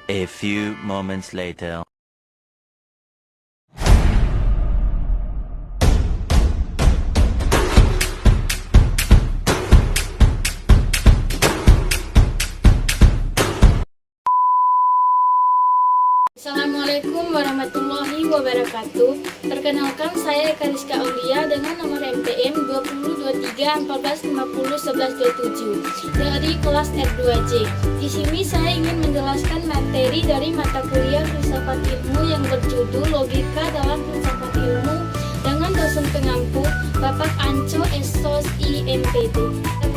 A few moments later. Assalamualaikum warahmatullahi wabarakatuh. Perkenalkan, saya Eka Rizka Aulia dengan nomor MPM 202314501127 dari kelas R2J. Di sini saya ingin menjelaskan materi dari mata kuliah Filsafat Ilmu yang berjudul Logika dalam Filsafat Ilmu dengan dosen pengampu Bapak Anco Esos IMPD.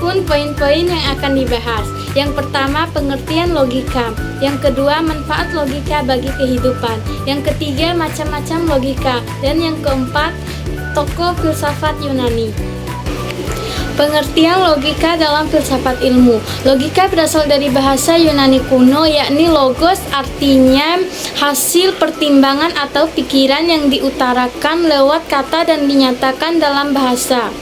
Pun poin-poin yang akan dibahas. Yang pertama, pengertian logika. Yang kedua, manfaat logika bagi kehidupan. Yang ketiga, macam-macam logika. Dan yang keempat, tokoh filsafat Yunani. Pengertian logika dalam filsafat ilmu. Logika berasal dari bahasa Yunani kuno, yakni logos, artinya hasil pertimbangan atau pikiran yang diutarakan lewat kata dan dinyatakan dalam bahasa.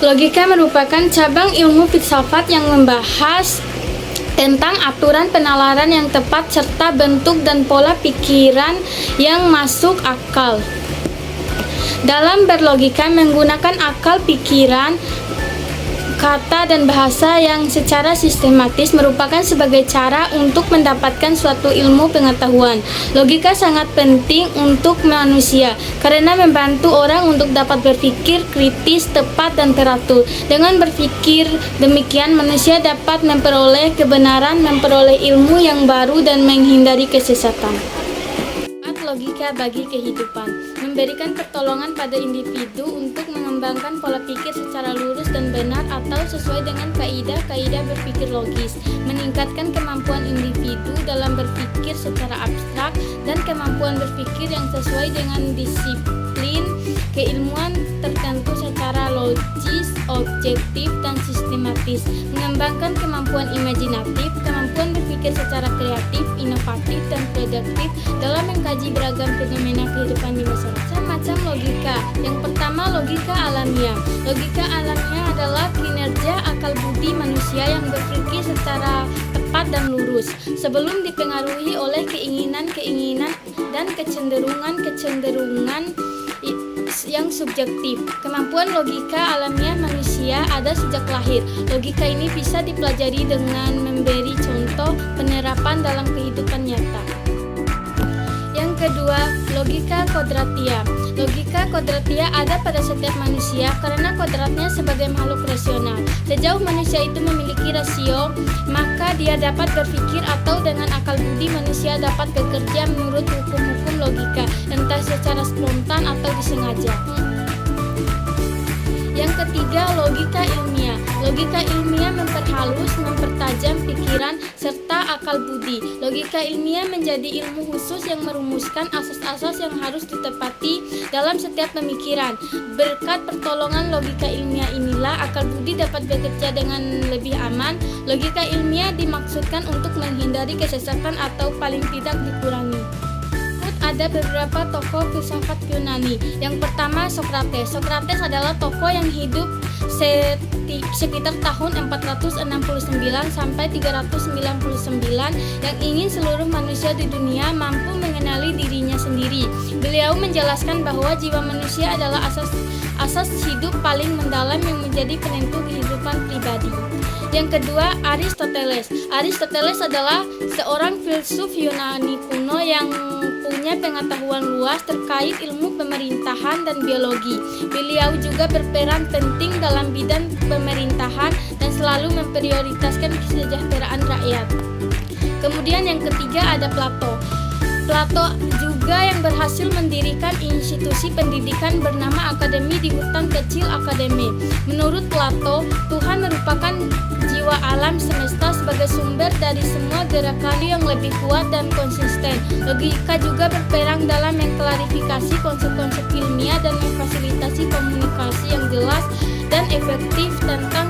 Logika merupakan cabang ilmu filsafat yang membahas tentang aturan penalaran yang tepat serta bentuk dan pola pikiran yang masuk akal. Dalam berlogika menggunakan akal, pikiran, kata, dan bahasa yang secara sistematis merupakan sebagai cara untuk mendapatkan suatu ilmu pengetahuan. Logika sangat penting untuk manusia karena membantu orang untuk dapat berpikir kritis, tepat, dan teratur. Dengan berpikir demikian, manusia dapat memperoleh kebenaran, memperoleh ilmu yang baru, dan menghindari kesesatan. Logika bagi kehidupan memberikan pertolongan pada individu untuk mengembangkan pola pikir secara lurus dan benar atau sesuai dengan kaidah-kaidah berpikir logis, meningkatkan kemampuan individu dalam berpikir secara abstrak dan kemampuan berpikir yang sesuai dengan disiplin keilmuan tertentu secara logis, objektif, dan sistematis, mengembangkan kemampuan imajinatif, kemampuan berpikir secara kreatif, inovatif, dan produktif dalam mengkaji beragam fenomena kehidupan di masyarakat. Macam logika. Yang pertama, logika alamiah. Logika alamiah adalah kinerja akal budi manusia yang berpikir secara tepat dan lurus, sebelum dipengaruhi oleh keinginan-keinginan dan kecenderungan-kecenderungan yang subjektif. Kemampuan logika alamiah manusia ada sejak lahir. Logika ini bisa dipelajari dengan memberi contoh penerapan dalam kehidupan nyata. Yang kedua, logika kodratia. Logika kodratia ada pada setiap manusia karena kodratnya sebagai makhluk rasional. Sejauh manusia itu memiliki rasio, maka dia dapat berpikir atau dengan akal budi manusia dapat bekerja menurut hukum-hukum logika, entah secara spontan atau disengaja. Yang ketiga, logika ilmiah. Logika ilmiah memperhalus, mempertajam pikiran, serta akal budi. Logika ilmiah menjadi ilmu khusus yang merumuskan asas-asas yang harus ditepati dalam setiap pemikiran. Berkat pertolongan logika ilmiah inilah akal budi dapat bekerja dengan lebih aman. Logika ilmiah dimaksudkan untuk menghindari kesesatan atau paling tidak dikurangi. Ada beberapa tokoh filsafat Yunani. Yang pertama, Sokrates. Sokrates adalah tokoh yang hidup sekitar tahun 469 sampai 399 yang ingin seluruh manusia di dunia mampu mengenali dirinya sendiri. Beliau menjelaskan bahwa jiwa manusia adalah asas hidup paling mendalam yang menjadi penentu kehidupan pribadi. Yang kedua, Aristoteles. Aristoteles adalah seorang filsuf Yunani kuno yang punya pengetahuan luas terkait ilmu pemerintahan dan biologi. Beliau juga berperan penting dalam bidang pemerintahan dan selalu memprioritaskan kesejahteraan rakyat. Kemudian yang ketiga ada Plato. Plato juga yang berhasil mendirikan institusi pendidikan bernama Akademi di hutan kecil Akademi. Menurut Plato, Tuhan merupakan jiwa alam semesta sebagai sumber dari semua gerakan yang lebih kuat dan konsisten. Logika juga berperan dalam mengklarifikasi konsep-konsep ilmiah dan memfasilitasi komunikasi yang jelas dan efektif tentang